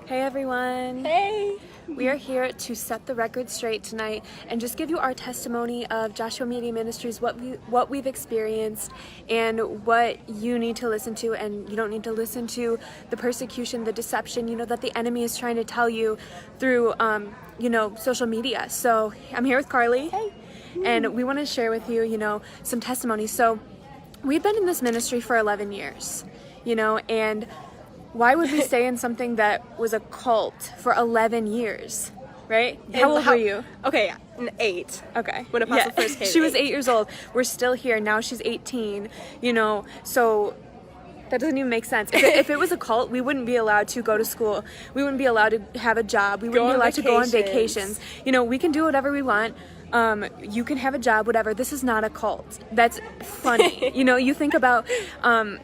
Hey everyone! Hey! We are here to set the record straight tonight and just give you our testimony of Joshua Media Ministries, what we've experienced and what you need to listen to, and you don't need to listen to the persecution, the deception, that the enemy is trying to tell you through, social media. So I'm here with Carly. Hey! And we want to share with you, some testimonies. So we've been in this ministry for 11 years, and why would we stay in something that was a cult for 11 years, right? How old were you? Okay, 8. Okay. When Apostle first came. She was 8 years old. We're still here. Now she's 18, so that doesn't even make sense. If it was a cult, we wouldn't be allowed to go to school. We wouldn't be allowed to have a job. We wouldn't be allowed to go on vacations. We can do whatever we want. You can have a job, whatever. This is not a cult. That's funny. You think about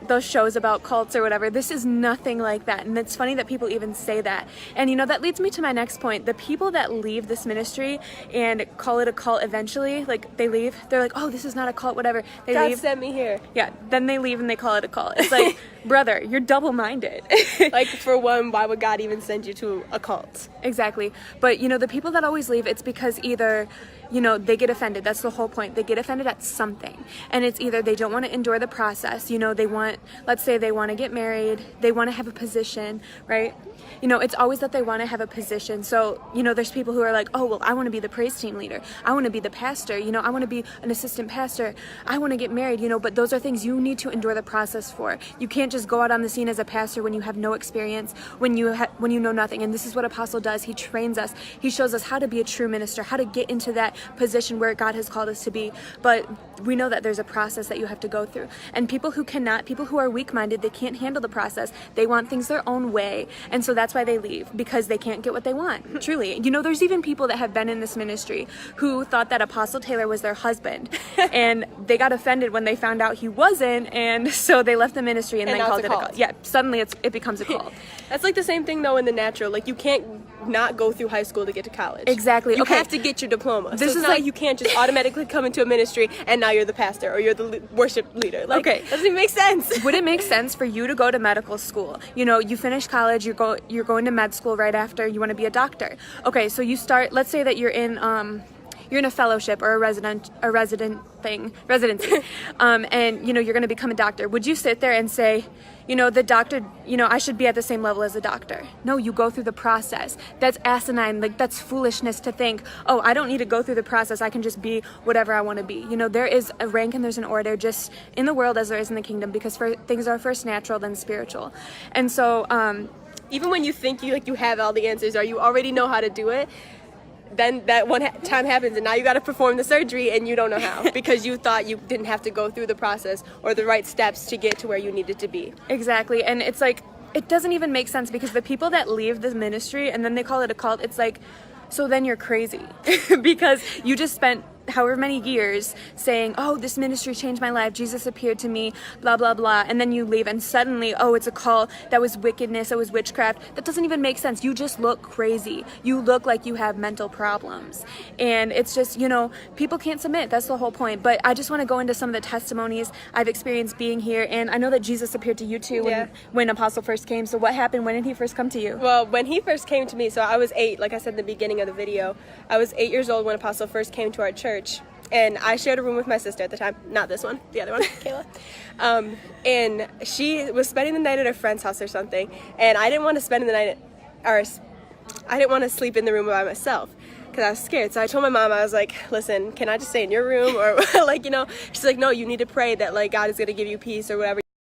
those shows about cults or whatever. This is nothing like that. And it's funny that people even say that. And that leads me to my next point. The people that leave this ministry and call it a cult eventually, like they leave, they're like, oh, this is not a cult, whatever. They God leave. sent me here. Yeah, then they leave and they call it a cult. It's like, brother, you're double-minded. Like, for one, why would God even send you to a cult? Exactly. But, the people that always leave, it's because either they get offended. That's the whole point. They get offended at something. And it's either they don't want to endure the process. Let's say they want to get married. They want to have a position, right? It's always that they want to have a position. So, there's people who are like, oh, well, I want to be the praise team leader. I want to be the pastor. I want to be an assistant pastor. I want to get married, but those are things you need to endure the process for. You can't just go out on the scene as a pastor when you have no experience, when you know nothing. And this is what Apostle does. He trains us. He shows us how to be a true minister, how to get into that position where God has called us to be. But we know that there's a process that you have to go through. And people who are weak-minded, they can't handle the process. They want things their own way. And so that's why they leave, because they can't get what they want. Truly. There's even people that have been in this ministry who thought that Apostle Taylor was their husband. And they got offended when they found out he wasn't. And so they left the ministry and then called it a cult. Yeah, suddenly it becomes a cult. That's like the same thing, though, in the natural. Like, you can't not go through high school to get to college. Exactly. You have to get your diploma. This so is like you can't just automatically come into a ministry and now you're the pastor or you're the worship leader. Like, okay, doesn't even make sense. Would it make sense for you to go to medical school? You finish college, you're going to med school right after. You want to be a doctor. Okay, so you start. Let's say that you're in a fellowship or a residency, and you're going to become a doctor. Would you sit there and say, the doctor, I should be at the same level as a doctor? No, you go through the process. That's asinine. Like, that's foolishness to think, oh, I don't need to go through the process. I can just be whatever I want to be. There is a rank and there's an order just in the world as there is in the kingdom, because things are first natural, then spiritual. And so, even when you think you have all the answers or you already know how to do it, then that one time happens and now you got to perform the surgery and you don't know how because you thought you didn't have to go through the process or the right steps to get to where you needed to be. Exactly. And it's like, it doesn't even make sense, because the people that leave the ministry and then they call it a cult, it's like, so then you're crazy because you just spent however many years saying, oh, this ministry changed my life, Jesus appeared to me, blah, blah, blah, and then you leave and suddenly, oh, it's a cult, that was wickedness, it was witchcraft. That doesn't even make sense. You just look crazy. You look like you have mental problems. And it's just, people can't submit. That's the whole point. But I just want to go into some of the testimonies I've experienced being here, and I know that Jesus appeared to you too when Apostle first came. So what happened? When did he first come to you? Well, when he first came to me, so I was 8, like I said in the beginning of the video, I was 8 years old when Apostle first came to our church. And I shared a room with my sister at the time. Not this one, the other one, Kayla. And she was spending the night at a friend's house or something. And I didn't want to spend the night I didn't want to sleep in the room by myself because I was scared. So I told my mom, I was like, listen, can I just stay in your room? Or she's like, no, you need to pray that God is going to give you peace or whatever.